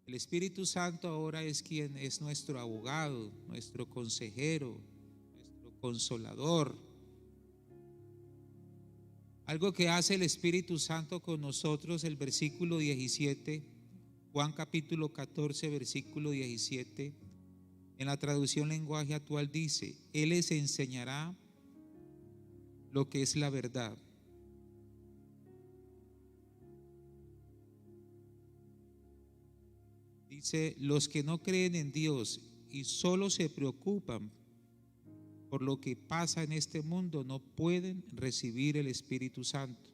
El Espíritu Santo ahora es quien es nuestro abogado, nuestro consejero, nuestro consolador. Algo que hace el Espíritu Santo con nosotros, el versículo 17, Juan capítulo 14, versículo 17, en la traducción lenguaje actual dice: Él les enseñará lo que es la verdad. Dice: los que no creen en Dios y solo se preocupan por lo que pasa en este mundo no pueden recibir el Espíritu Santo,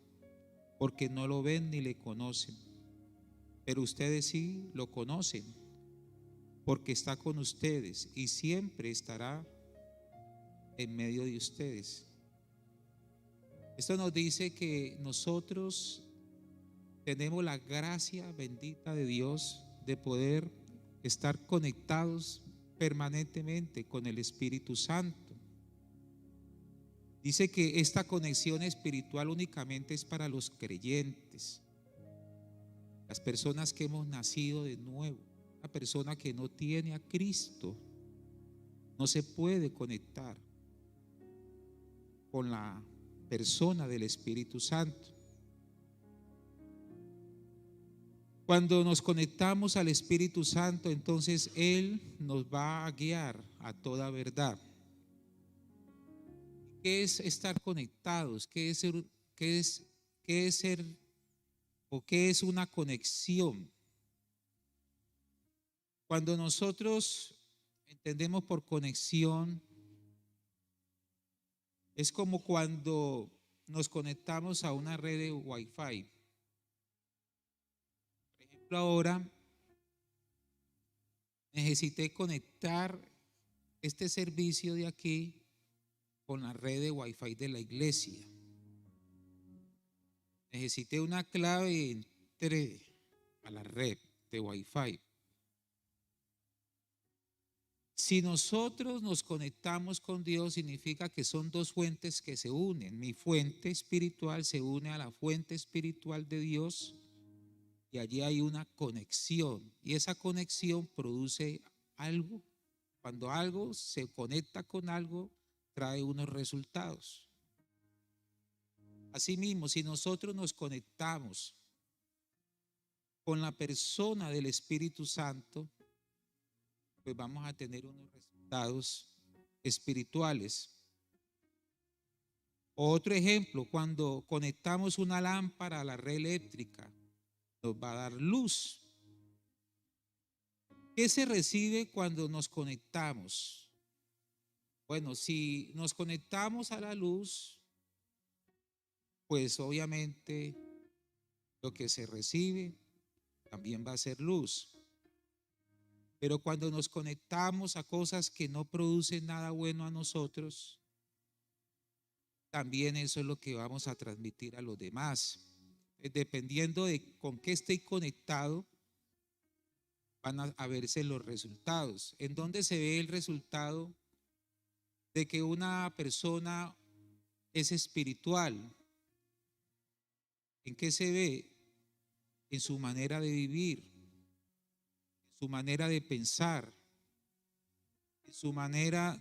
porque no lo ven ni le conocen. Pero ustedes sí lo conocen, porque está con ustedes y siempre estará en medio de ustedes. Esto nos dice que nosotros tenemos la gracia bendita de Dios de poder estar conectados permanentemente con el Espíritu Santo. Dice que esta conexión espiritual únicamente es para los creyentes, las personas que hemos nacido de nuevo. Una persona que no tiene a Cristo no se puede conectar con la persona del Espíritu Santo. Cuando nos conectamos al Espíritu Santo, entonces Él nos va a guiar a toda verdad. ¿Qué es estar conectados? ¿Qué es ser o qué es una conexión? Cuando nosotros entendemos por conexión, es como cuando nos conectamos a una red de Wi-Fi. Por ejemplo, ahora necesité conectar este servicio de aquí con la red de Wi-Fi de la iglesia. Necesité una clave y entré a la red de Wi-Fi. Si nosotros nos conectamos con Dios, significa que son dos fuentes que se unen. Mi fuente espiritual se une a la fuente espiritual de Dios y allí hay una conexión. Y esa conexión produce algo. Cuando algo se conecta con algo, trae unos resultados. Asimismo, si nosotros nos conectamos con la persona del Espíritu Santo, pues vamos a tener unos resultados espirituales. Otro ejemplo, cuando conectamos una lámpara a la red eléctrica, nos va a dar luz. ¿Qué se recibe cuando nos conectamos? Bueno, si nos conectamos a la luz, pues obviamente lo que se recibe también va a ser luz. Pero cuando nos conectamos a cosas que no producen nada bueno a nosotros, también eso es lo que vamos a transmitir a los demás. Dependiendo de con qué esté conectado, van a verse los resultados. ¿En dónde se ve el resultado de que una persona es espiritual? ¿En qué se ve? En su manera de vivir, en su manera de pensar, en su manera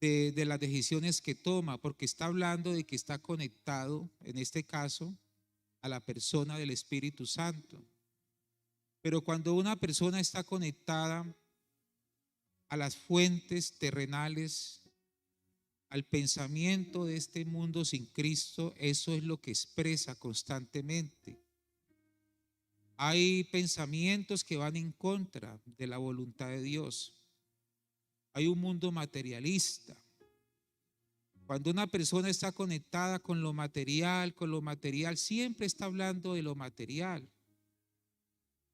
de las decisiones que toma, porque está hablando de que está conectado, en este caso, a la persona del Espíritu Santo. Pero cuando una persona está conectada a las fuentes terrenales, al pensamiento de este mundo sin Cristo, eso es lo que expresa constantemente. Hay pensamientos que van en contra de la voluntad de Dios. Hay un mundo materialista. Cuando una persona está conectada con lo material, siempre está hablando de lo material.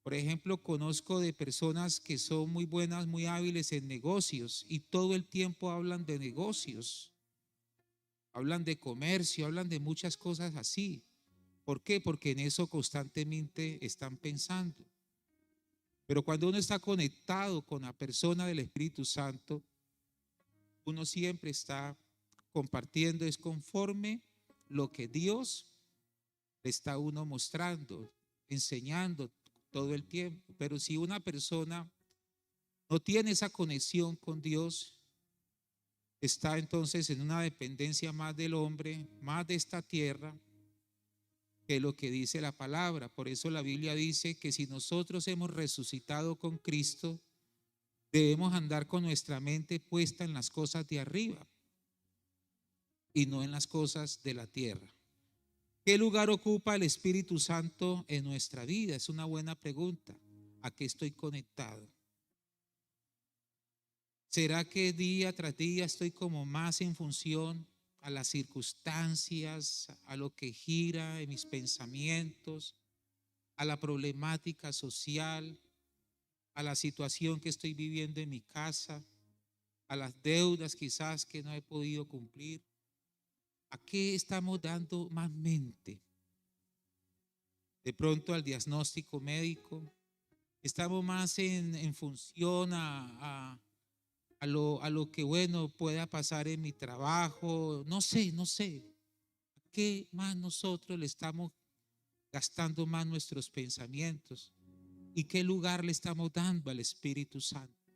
Por ejemplo, conozco de personas que son muy buenas, muy hábiles en negocios y todo el tiempo hablan de negocios, hablan de comercio, hablan de muchas cosas así. ¿Por qué? Porque en eso constantemente están pensando. Pero cuando uno está conectado con la persona del Espíritu Santo, uno siempre está compartiendo, es conforme lo que Dios le está a uno mostrando, enseñando, todo el tiempo. Pero si una persona no tiene esa conexión con Dios, está entonces en una dependencia más del hombre, más de esta tierra, que lo que dice la palabra. Por eso la Biblia dice que si nosotros hemos resucitado con Cristo, debemos andar con nuestra mente puesta en las cosas de arriba y no en las cosas de la tierra. ¿Qué lugar ocupa el Espíritu Santo en nuestra vida? Es una buena pregunta. ¿A qué estoy conectado? ¿Será que día tras día estoy como más en función a las circunstancias, a lo que gira en mis pensamientos, a la problemática social, a la situación que estoy viviendo en mi casa, a las deudas quizás que no he podido cumplir? ¿A qué estamos dando más mente? De pronto al diagnóstico médico. Estamos más en función a lo que bueno pueda pasar en mi trabajo. No sé. ¿A qué más nosotros le estamos gastando más nuestros pensamientos? ¿Y qué lugar le estamos dando al Espíritu Santo?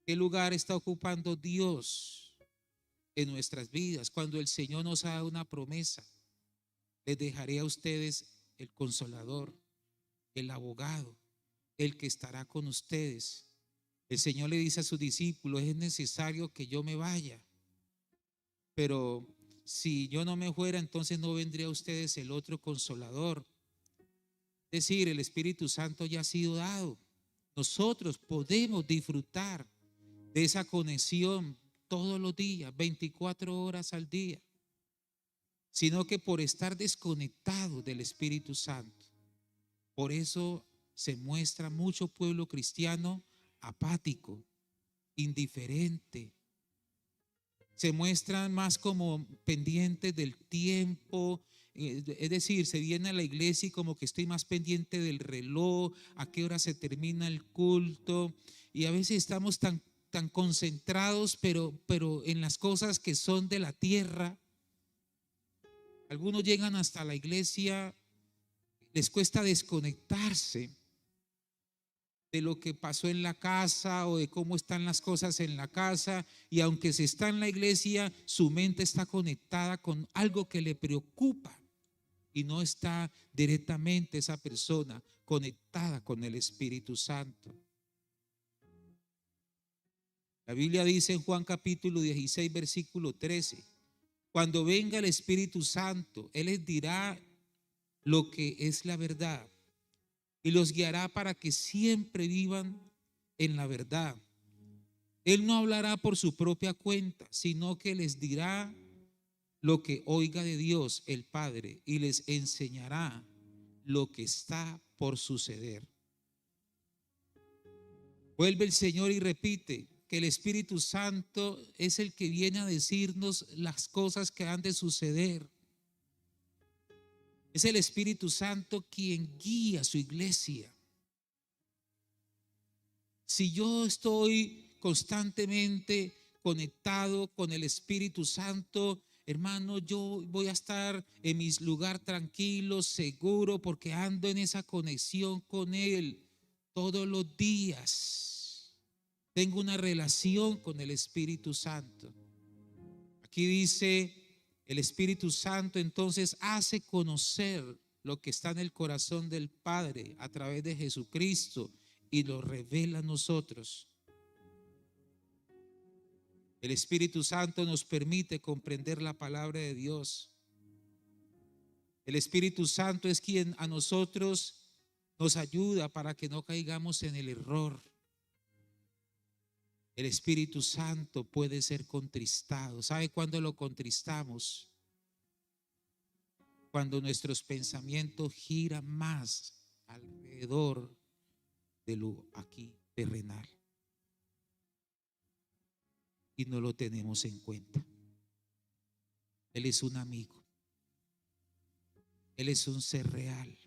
¿Qué lugar está ocupando Dios en nuestras vidas? Cuando el Señor nos ha dado una promesa: les dejaré a ustedes el Consolador, el abogado, el que estará con ustedes. El Señor le dice a sus discípulos: es necesario que yo me vaya, pero si yo no me fuera, entonces no vendría a ustedes el otro Consolador. Es decir, el Espíritu Santo ya ha sido dado. Nosotros podemos disfrutar de esa conexión todos los días, 24 horas al día, sino que por estar desconectados del Espíritu Santo. Por eso se muestra mucho pueblo cristiano apático, indiferente. Se muestran más como pendientes del tiempo, es decir, se viene a la iglesia y como que estoy más pendiente del reloj, a qué hora se termina el culto, y a veces estamos tan concentrados, pero en las cosas que son de la tierra. Algunos llegan hasta la iglesia, les cuesta desconectarse de lo que pasó en la casa o de cómo están las cosas en la casa, y aunque se está en la iglesia, su mente está conectada con algo que le preocupa y no está directamente esa persona conectada con el Espíritu Santo. La Biblia dice en Juan capítulo 16 versículo 13: cuando venga el Espíritu Santo, Él les dirá lo que es la verdad y los guiará para que siempre vivan en la verdad. Él no hablará por su propia cuenta, sino que les dirá lo que oiga de Dios el Padre y les enseñará lo que está por suceder. Vuelve el Señor y repite que el Espíritu Santo es el que viene a decirnos las cosas que han de suceder. Es el Espíritu Santo quien guía a su iglesia. Si yo estoy constantemente conectado con el Espíritu Santo, hermano, yo voy a estar en mi lugar tranquilo, seguro, porque ando en esa conexión con Él todos los días. Tengo una relación con el Espíritu Santo. Aquí dice: el Espíritu Santo entonces hace conocer lo que está en el corazón del Padre a través de Jesucristo y lo revela a nosotros. El Espíritu Santo nos permite comprender la palabra de Dios. El Espíritu Santo es quien a nosotros nos ayuda para que no caigamos en el error. El Espíritu Santo puede ser contristado. ¿Sabe cuándo lo contristamos? Cuando nuestros pensamientos giran más alrededor de lo aquí terrenal y no lo tenemos en cuenta. Él es un amigo. Él es un ser real.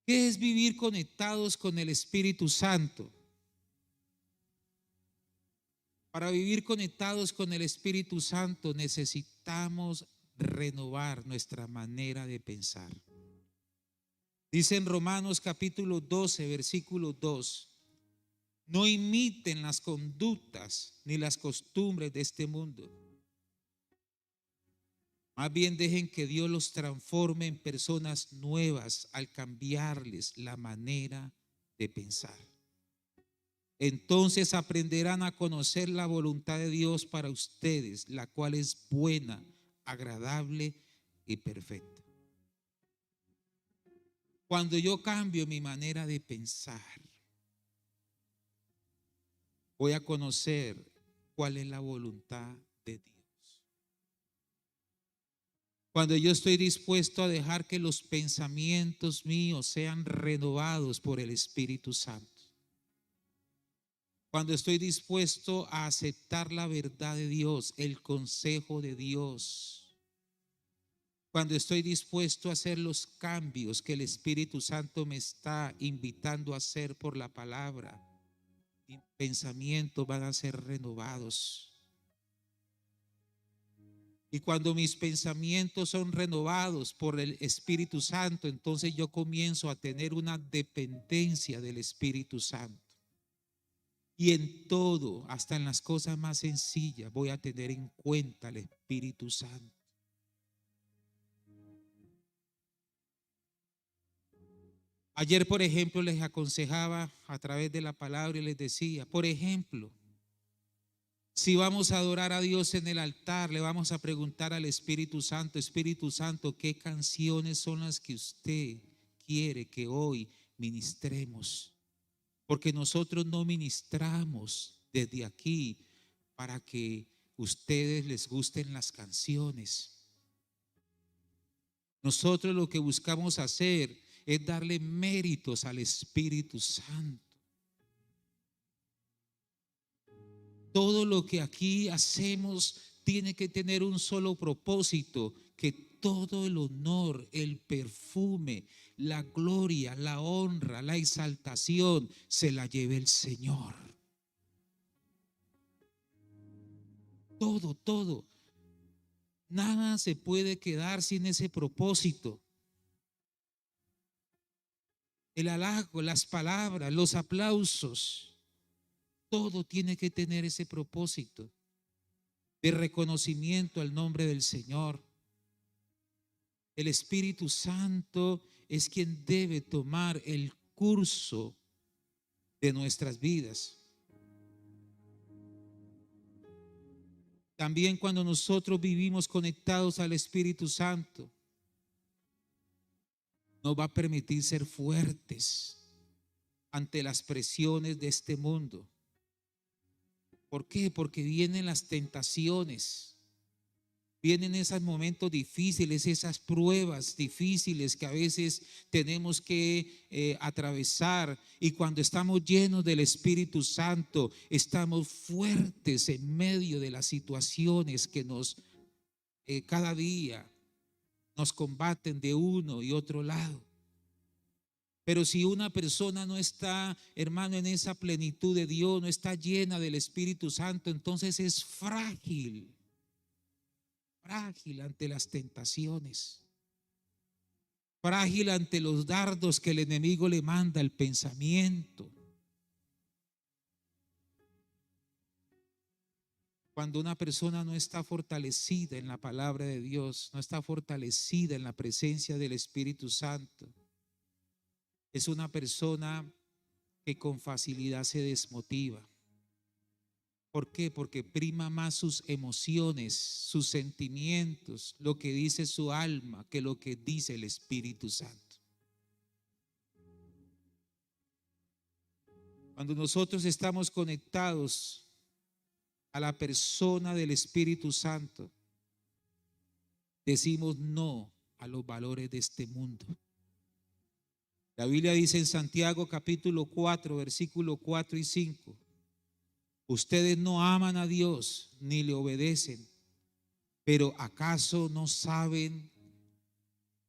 ¿Qué es vivir conectados con el Espíritu Santo? Para vivir conectados con el Espíritu Santo necesitamos renovar nuestra manera de pensar. Dice en Romanos capítulo 12, versículo 2, no imiten las conductas ni las costumbres de este mundo. Más bien dejen que Dios los transforme en personas nuevas al cambiarles la manera de pensar. Entonces aprenderán a conocer la voluntad de Dios para ustedes, la cual es buena, agradable y perfecta. Cuando yo cambio mi manera de pensar, voy a conocer cuál es la voluntad de Dios. Cuando yo estoy dispuesto a dejar que los pensamientos míos sean renovados por el Espíritu Santo. Cuando estoy dispuesto a aceptar la verdad de Dios, el consejo de Dios. Cuando estoy dispuesto a hacer los cambios que el Espíritu Santo me está invitando a hacer por la palabra, mis pensamientos van a ser renovados. Y cuando mis pensamientos son renovados por el Espíritu Santo, entonces yo comienzo a tener una dependencia del Espíritu Santo. Y en todo, hasta en las cosas más sencillas, voy a tener en cuenta al Espíritu Santo. Ayer, por ejemplo, les aconsejaba a través de la palabra y les decía, por ejemplo, si vamos a adorar a Dios en el altar, le vamos a preguntar al Espíritu Santo, ¿qué canciones son las que usted quiere que hoy ministremos? Porque nosotros no ministramos desde aquí para que ustedes les gusten las canciones. Nosotros lo que buscamos hacer es darle méritos al Espíritu Santo. Todo lo que aquí hacemos tiene que tener un solo propósito, que todo el honor, el perfume, la gloria, la honra, la exaltación se la lleve el Señor. Todo. Nada se puede quedar sin ese propósito. El halago, las palabras, los aplausos, todo tiene que tener ese propósito de reconocimiento al nombre del Señor. El Espíritu Santo es quien debe tomar el curso de nuestras vidas. También cuando nosotros vivimos conectados al Espíritu Santo, nos va a permitir ser fuertes ante las presiones de este mundo. ¿Por qué? Porque vienen las tentaciones. Vienen esos momentos difíciles, esas pruebas difíciles que a veces tenemos que atravesar. Y cuando estamos llenos del Espíritu Santo, estamos fuertes en medio de las situaciones que cada día nos combaten de uno y otro lado. Pero si una persona no está, hermano, en esa plenitud de Dios, no está llena del Espíritu Santo, entonces es frágil ante las tentaciones, frágil ante los dardos que el enemigo le manda al pensamiento. Cuando una persona no está fortalecida en la palabra de Dios, no está fortalecida en la presencia del Espíritu Santo, es una persona que con facilidad se desmotiva. ¿Por qué? Porque prima más sus emociones, sus sentimientos, lo que dice su alma, que lo que dice el Espíritu Santo. Cuando nosotros estamos conectados a la persona del Espíritu Santo, decimos no a los valores de este mundo. La Biblia dice en Santiago capítulo 4, versículo 4 y 5. Ustedes no aman a Dios ni le obedecen, pero ¿acaso no saben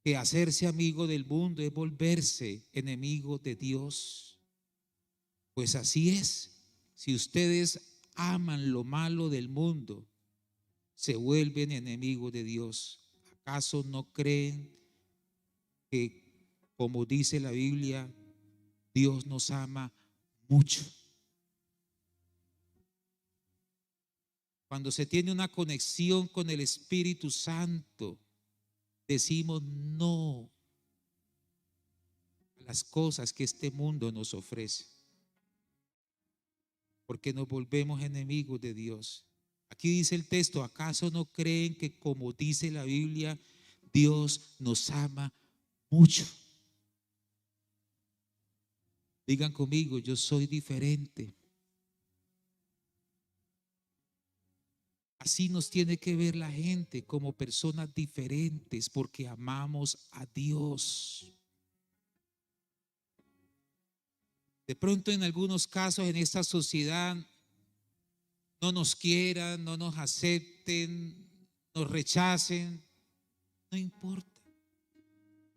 que hacerse amigo del mundo es volverse enemigo de Dios? Pues así es. Si ustedes aman lo malo del mundo, se vuelven enemigos de Dios. ¿Acaso no creen que, como dice la Biblia, Dios nos ama mucho? Cuando se tiene una conexión con el Espíritu Santo, decimos no a las cosas que este mundo nos ofrece, porque nos volvemos enemigos de Dios. Aquí dice el texto: ¿acaso no creen que, como dice la Biblia, Dios nos ama mucho? Digan conmigo: yo soy diferente. Así nos tiene que ver la gente, como personas diferentes, porque amamos a Dios. De pronto, en algunos casos en esta sociedad no nos quieran, no nos acepten, nos rechacen, no importa,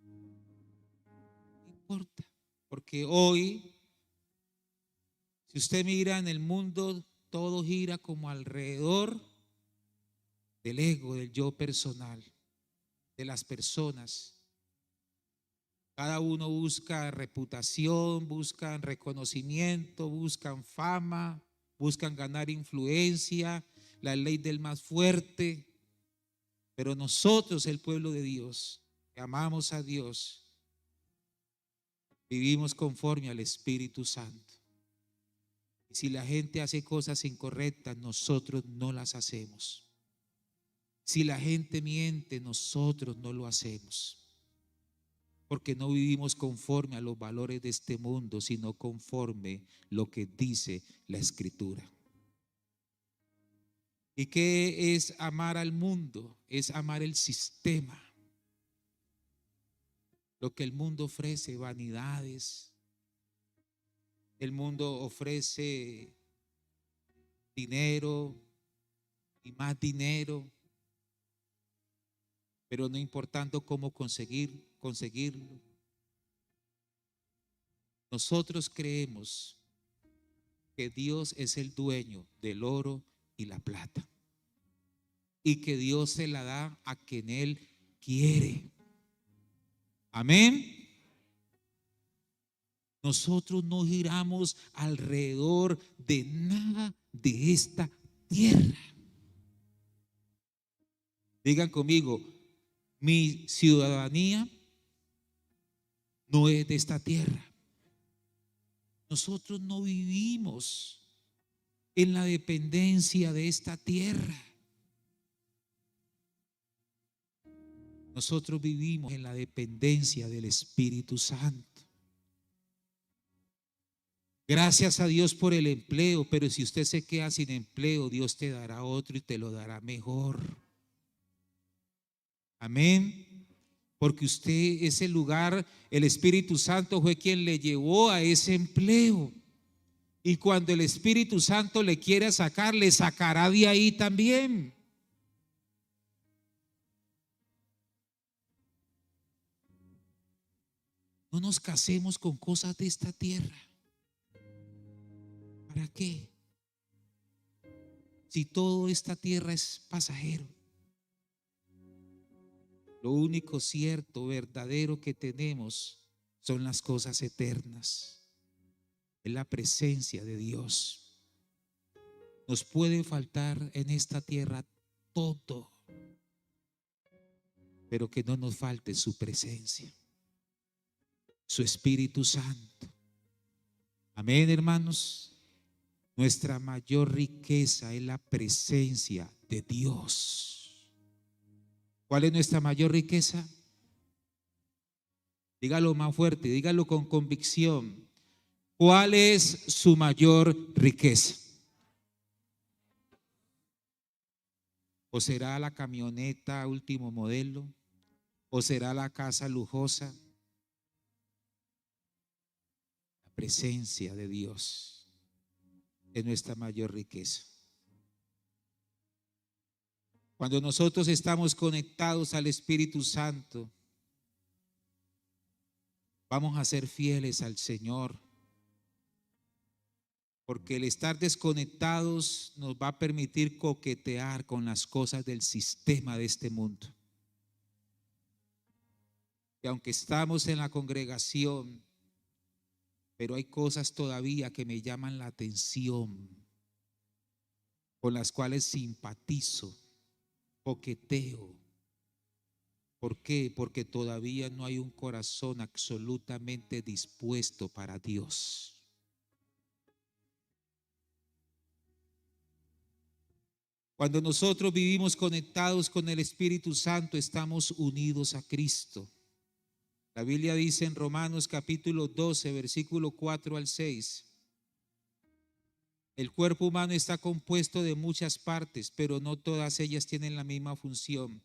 no importa, porque hoy, si usted mira en el mundo, todo gira como alrededor del ego, del yo personal, de las personas. Cada uno busca reputación, buscan reconocimiento, buscan fama, buscan ganar influencia, la ley del más fuerte. Pero nosotros, el pueblo de Dios, que amamos a Dios, vivimos conforme al Espíritu Santo. Y si la gente hace cosas incorrectas, nosotros no las hacemos. Si la gente miente, nosotros no lo hacemos. Porque no vivimos conforme a los valores de este mundo, sino conforme lo que dice la Escritura. ¿Y qué es amar al mundo? Es amar el sistema. Lo que el mundo ofrece: vanidades. El mundo ofrece dinero y más dinero, pero no importando cómo conseguirlo. Nosotros creemos que Dios es el dueño del oro y la plata, y que Dios se la da a quien Él quiere. Amén. Nosotros no giramos alrededor de nada de esta tierra. Digan conmigo: mi ciudadanía no es de esta tierra. Nosotros no vivimos en la dependencia de esta tierra. Nosotros vivimos en la dependencia del Espíritu Santo. Gracias a Dios por el empleo, pero si usted se queda sin empleo, Dios te dará otro y te lo dará mejor. Amén. Porque usted, ese lugar, el Espíritu Santo fue quien le llevó a ese empleo. Y cuando el Espíritu Santo le quiera sacar, le sacará de ahí también. No nos casemos con cosas de esta tierra. ¿Para qué? Si todo esta tierra es pasajero. Lo único cierto, verdadero que tenemos son las cosas eternas. Es la presencia de Dios. Nos puede faltar en esta tierra todo, pero que no nos falte su presencia, su Espíritu Santo. Amén, hermanos. Nuestra mayor riqueza es la presencia de Dios. ¿Cuál es nuestra mayor riqueza? Dígalo más fuerte, dígalo con convicción. ¿Cuál es su mayor riqueza? ¿O será la camioneta último modelo? ¿O será la casa lujosa? La presencia de Dios es nuestra mayor riqueza. Cuando nosotros estamos conectados al Espíritu Santo, vamos a ser fieles al Señor, porque el estar desconectados nos va a permitir coquetear con las cosas del sistema de este mundo. Y aunque estamos en la congregación, pero hay cosas todavía que me llaman la atención, con las cuales simpatizo, coqueteo. ¿Por qué? Porque todavía no hay un corazón absolutamente dispuesto para Dios. Cuando nosotros vivimos conectados con el Espíritu Santo, estamos unidos a Cristo. La Biblia dice en Romanos capítulo 12, versículo 4 al 6. El cuerpo humano está compuesto de muchas partes, pero no todas ellas tienen la misma función.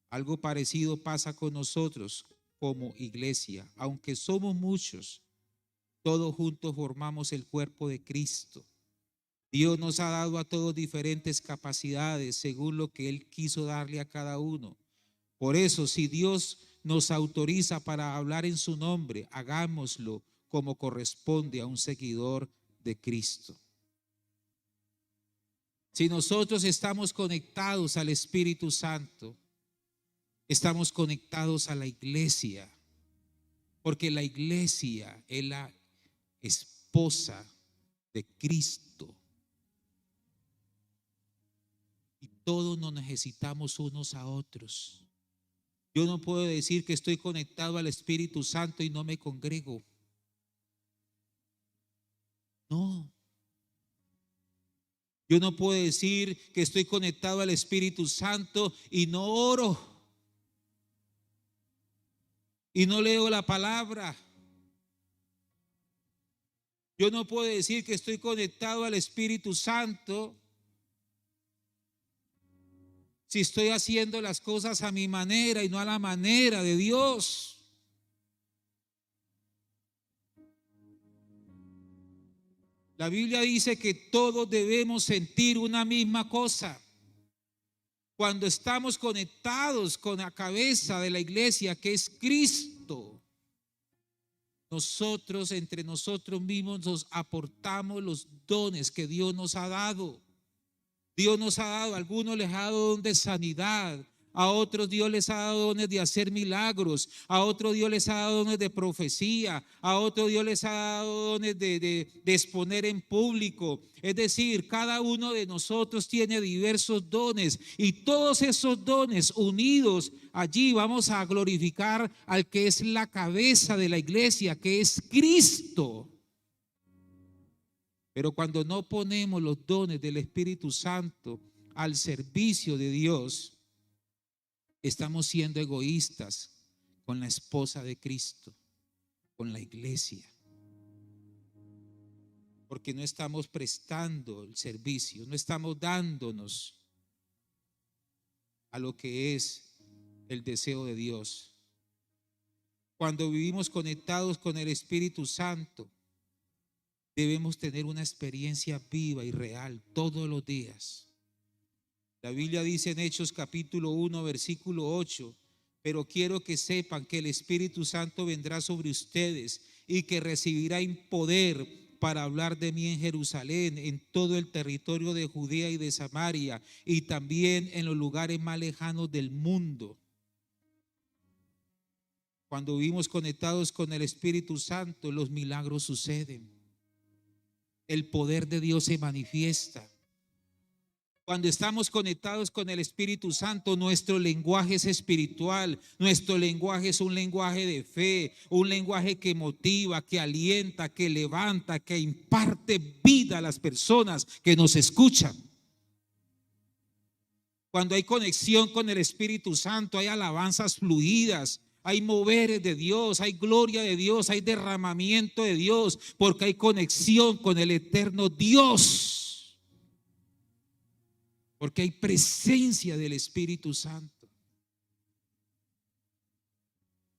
Algo parecido pasa con nosotros como iglesia. Aunque somos muchos, todos juntos formamos el cuerpo de Cristo. Dios nos ha dado a todos diferentes capacidades según lo que Él quiso darle a cada uno. Por eso, si Dios nos autoriza para hablar en su nombre, hagámoslo como corresponde a un seguidor de Cristo. Si nosotros estamos conectados al Espíritu Santo, estamos conectados a la iglesia, porque la iglesia es la esposa de Cristo. Y todos nos necesitamos unos a otros. Yo no puedo decir que estoy conectado al Espíritu Santo y no me congrego. No. Yo no puedo decir que estoy conectado al Espíritu Santo y no oro. Y no leo la palabra. Yo no puedo decir que estoy conectado al Espíritu Santo si estoy haciendo las cosas a mi manera y no a la manera de Dios. La Biblia dice que todos debemos sentir una misma cosa. Cuando estamos conectados con la cabeza de la iglesia, que es Cristo, nosotros entre nosotros mismos nos aportamos los dones que Dios nos ha dado. Dios nos ha dado, a algunos les ha dado don de sanidad, a otros Dios les ha dado dones de hacer milagros, a otros Dios les ha dado dones de profecía, a otros Dios les ha dado dones de exponer en público. Es decir, cada uno de nosotros tiene diversos dones y todos esos dones unidos allí vamos a glorificar al que es la cabeza de la iglesia, que es Cristo. Pero cuando no ponemos los dones del Espíritu Santo al servicio de Dios, estamos siendo egoístas con la esposa de Cristo, con la iglesia. Porque no estamos prestando el servicio, no estamos dándonos a lo que es el deseo de Dios. Cuando vivimos conectados con el Espíritu Santo, debemos tener una experiencia viva y real todos los días. La Biblia dice en Hechos capítulo 1 versículo 8: pero quiero que sepan que el Espíritu Santo vendrá sobre ustedes y que recibirán poder para hablar de mí en Jerusalén, en todo el territorio de Judea y de Samaria y también en los lugares más lejanos del mundo. Cuando vivimos conectados con el Espíritu Santo, los milagros suceden. El poder de Dios se manifiesta. Cuando estamos conectados con el Espíritu Santo, nuestro lenguaje es espiritual, nuestro lenguaje es un lenguaje de fe, un lenguaje que motiva, que alienta, que levanta, que imparte vida a las personas que nos escuchan. Cuando hay conexión con el Espíritu Santo, hay alabanzas fluidas, hay moveres de Dios, hay gloria de Dios, hay derramamiento de Dios, porque hay conexión con el eterno Dios. Porque hay presencia del Espíritu Santo.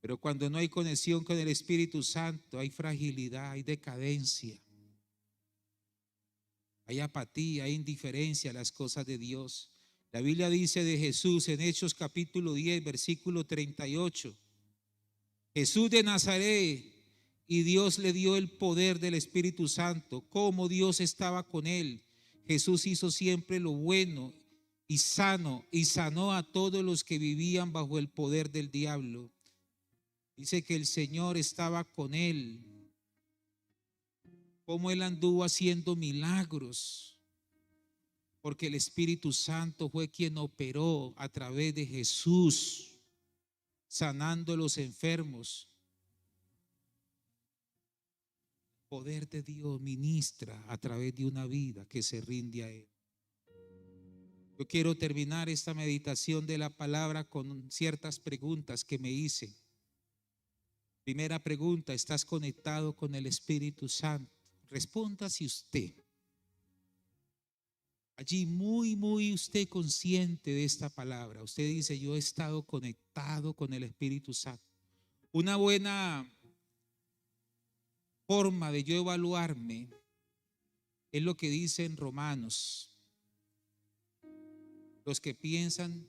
Pero cuando no hay conexión con el Espíritu Santo, hay fragilidad, hay decadencia, hay apatía, hay indiferencia a las cosas de Dios. La Biblia dice de Jesús en Hechos capítulo 10, versículo 38. Jesús de Nazaret, y Dios le dio el poder del Espíritu Santo. Como Dios estaba con él, Jesús hizo siempre lo bueno y sanó a todos los que vivían bajo el poder del diablo, Dice que el Señor estaba con él, cómo él anduvo haciendo milagros, porque el Espíritu Santo fue quien operó a través de Jesús, sanando a los enfermos. El poder de Dios ministra a través de una vida que se rinde a Él. Yo quiero terminar esta meditación de la palabra con ciertas preguntas que me hice. Primera pregunta: ¿estás conectado con el Espíritu Santo? Respóndase usted. Allí muy usted consciente de esta palabra. Usted dice: yo he estado conectado con el Espíritu Santo. Una buena forma de yo evaluarme es lo que dice en Romanos. Los que piensan,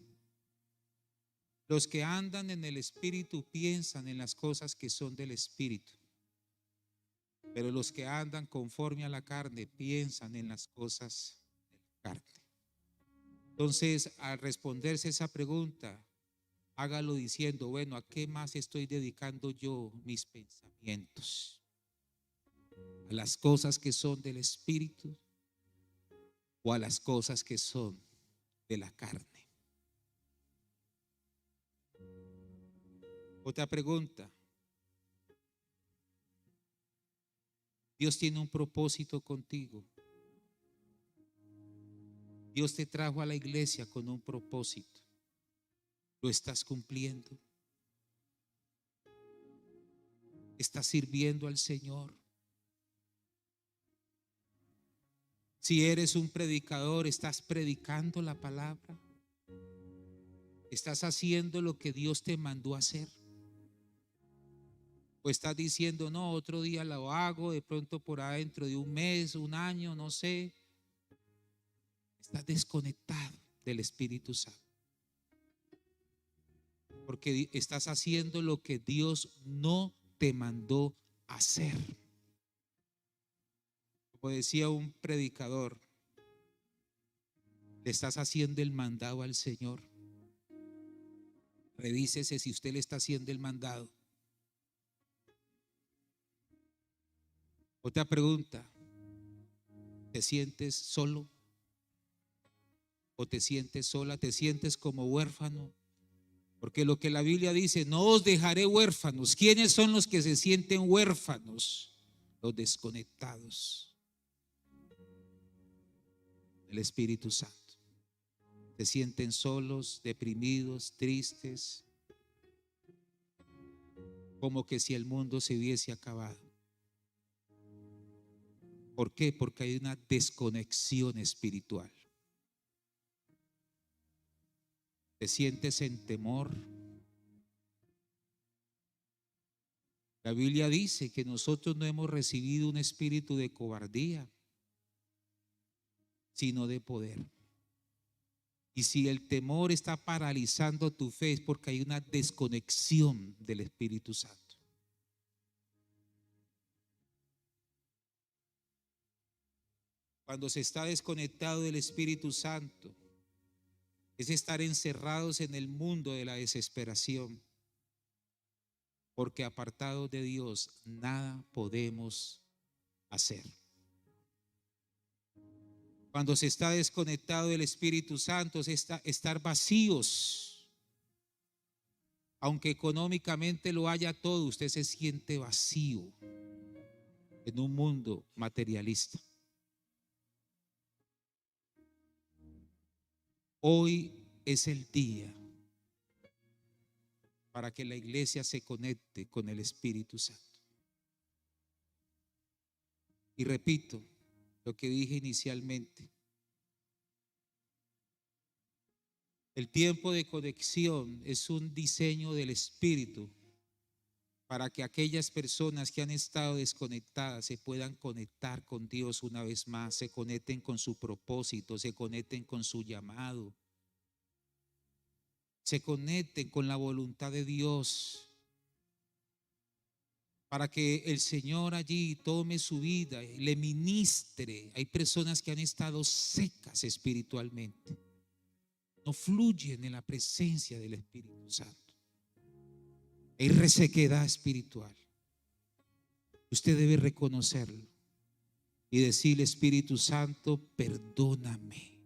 los que andan en el Espíritu piensan en las cosas que son del Espíritu, pero los que andan conforme a la carne piensan en las cosas de la carne. Entonces, al responderse esa pregunta, hágalo diciendo: bueno, ¿a qué más estoy dedicando yo mis pensamientos? ¿A las cosas que son del Espíritu o a las cosas que son de la carne? Otra pregunta: Dios tiene un propósito contigo. Dios te trajo a la iglesia con un propósito. ¿Lo estás cumpliendo? ¿Estás sirviendo al Señor? Si eres un predicador, ¿estás predicando la palabra? ¿Estás haciendo lo que Dios te mandó a hacer? ¿O estás diciendo: no, otro día lo hago, de pronto por ahí dentro de un mes, un año, no sé? Estás desconectado del Espíritu Santo, porque estás haciendo lo que Dios no te mandó a hacer. Como decía un predicador: le estás haciendo el mandado al Señor. Revísese si usted le está haciendo el mandado. Otra pregunta: ¿te sientes solo o te sientes sola? ¿Te sientes como huérfano? Porque lo que la Biblia dice: no os dejaré huérfanos. ¿Quiénes son los que se sienten huérfanos? Los desconectados del Espíritu Santo. Se sienten solos, deprimidos, tristes, como que si el mundo se hubiese acabado. ¿Por qué? Porque hay una desconexión espiritual. ¿Te sientes en temor? La Biblia dice que nosotros no hemos recibido un espíritu de cobardía, sino de poder. Y si el temor está paralizando tu fe, es porque hay una desconexión del Espíritu Santo. Cuando se está desconectado del Espíritu Santo, es estar encerrados en el mundo de la desesperación, porque apartados de Dios nada podemos hacer. Cuando se está desconectado del Espíritu Santo, es estar vacíos. Aunque económicamente lo haya todo, usted se siente vacío en un mundo materialista. Hoy es el día para que la iglesia se conecte con el Espíritu Santo. Y repito lo que dije inicialmente: el tiempo de conexión es un diseño del Espíritu para que aquellas personas que han estado desconectadas se puedan conectar con Dios una vez más, se conecten con su propósito, se conecten con su llamado, se conecten con la voluntad de Dios, para que el Señor allí tome su vida y le ministre. Hay personas que han estado secas espiritualmente, no fluyen en la presencia del Espíritu Santo. Hay resequedad espiritual. Usted debe reconocerlo y decirle: Espíritu Santo, perdóname,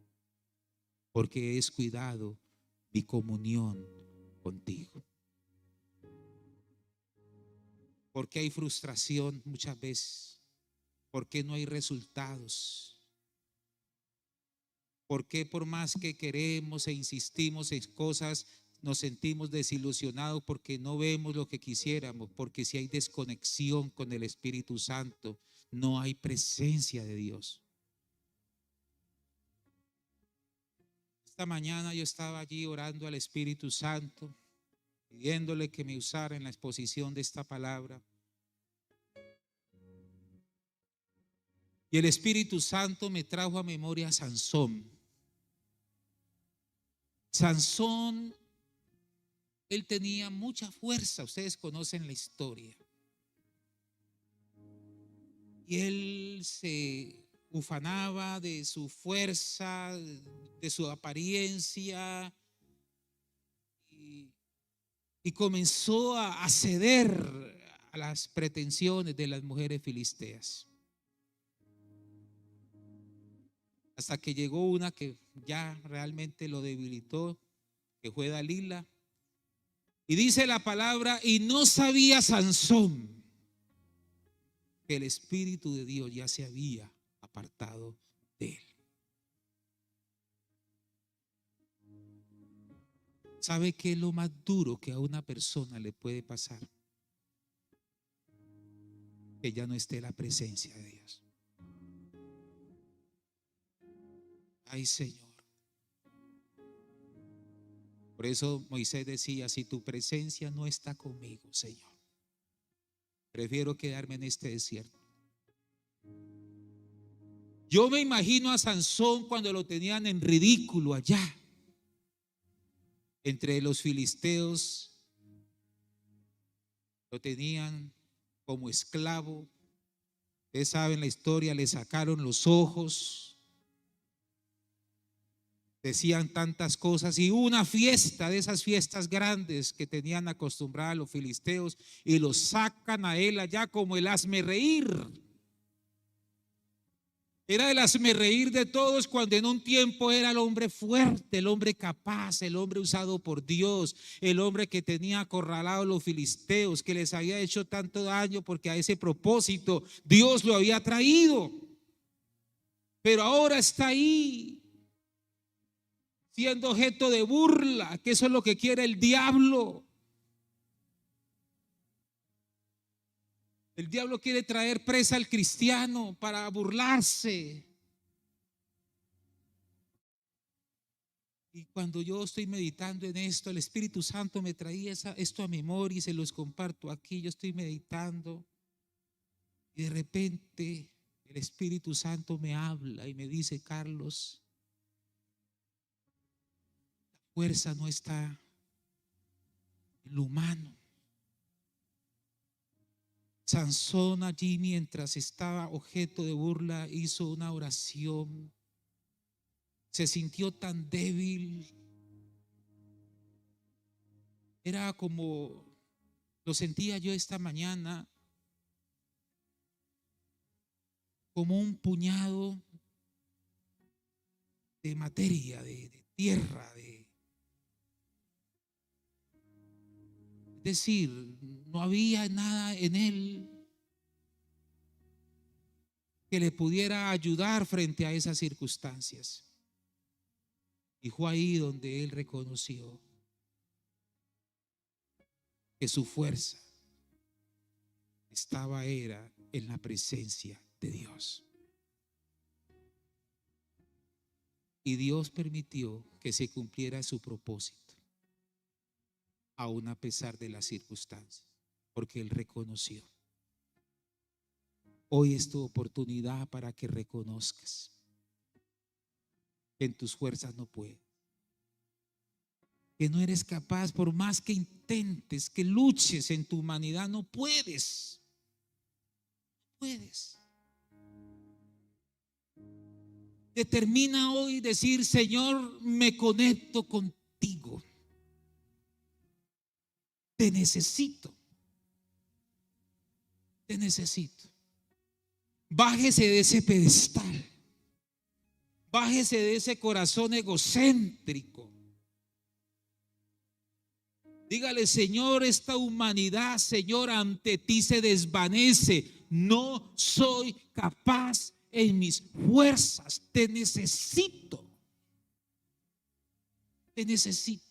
porque he descuidado mi comunión contigo. Porque hay frustración muchas veces. Porque no hay resultados. Porque por más que queremos e insistimos en cosas, nos sentimos desilusionados porque no vemos lo que quisiéramos. Porque si hay desconexión con el Espíritu Santo, no hay presencia de Dios. Esta mañana yo estaba allí orando al Espíritu Santo, pidiéndole que me usara en la exposición de esta palabra. Y el Espíritu Santo me trajo a memoria a Sansón. Sansón, él tenía mucha fuerza, ustedes conocen la historia. Y él se ufanaba de su fuerza, de su apariencia, y comenzó a ceder a las pretensiones de las mujeres filisteas. Hasta que llegó una que ya realmente lo debilitó, que fue Dalila. Y dice la palabra: y no sabía Sansón que el Espíritu de Dios ya se había apartado de él. ¿Sabe qué es lo más duro que a una persona le puede pasar? Que ya no esté la presencia de Dios. Ay, Señor. Por eso Moisés decía: si tu presencia no está conmigo, Señor, prefiero quedarme en este desierto. Yo me imagino a Sansón cuando lo tenían en ridículo allá entre los filisteos. Lo tenían como esclavo. Ustedes saben la historia, le sacaron los ojos, decían tantas cosas, y hubo una fiesta de esas fiestas grandes que tenían acostumbrada a los filisteos, y lo sacan a él allá como el hazmerreír. Era el hazmerreír de todos, cuando en un tiempo era el hombre fuerte, el hombre capaz, el hombre usado por Dios, el hombre que tenía acorralado a los filisteos, que les había hecho tanto daño, porque a ese propósito Dios lo había traído. Pero ahora está ahí siendo objeto de burla, que eso es lo que quiere el diablo. El diablo quiere traer presa al cristiano para burlarse. Y cuando yo estoy meditando en esto, el Espíritu Santo me traía esto a memoria y se los comparto aquí. Yo estoy meditando y de repente el Espíritu Santo me habla y me dice: Carlos, la fuerza no está en lo humano. Sansón allí, mientras estaba objeto de burla, hizo una oración. Se sintió tan débil. Era como lo sentía yo esta mañana, como un puñado de materia, de tierra, es decir, no había nada en él que le pudiera ayudar frente a esas circunstancias. Y fue ahí donde él reconoció que su fuerza era en la presencia de Dios. Y Dios permitió que se cumpliera su propósito, aún a pesar de las circunstancias, porque él reconoció. Hoy es tu oportunidad para que reconozcas que en tus fuerzas no puedes, que no eres capaz, por más que intentes, que luches en tu humanidad, no puedes. Determina hoy decir: Señor, me conecto contigo. Te necesito. Te necesito. Bájese de ese pedestal. Bájese de ese corazón egocéntrico. Dígale: Señor, esta humanidad, Señor, ante ti se desvanece. No soy capaz en mis fuerzas. Te necesito. Te necesito.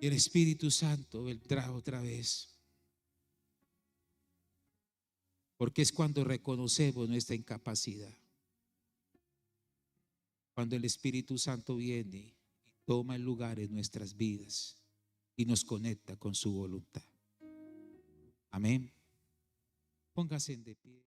Y el Espíritu Santo vendrá otra vez. Porque es cuando reconocemos nuestra incapacidad. Cuando el Espíritu Santo viene y toma el lugar en nuestras vidas y nos conecta con su voluntad. Amén. Póngase de pie.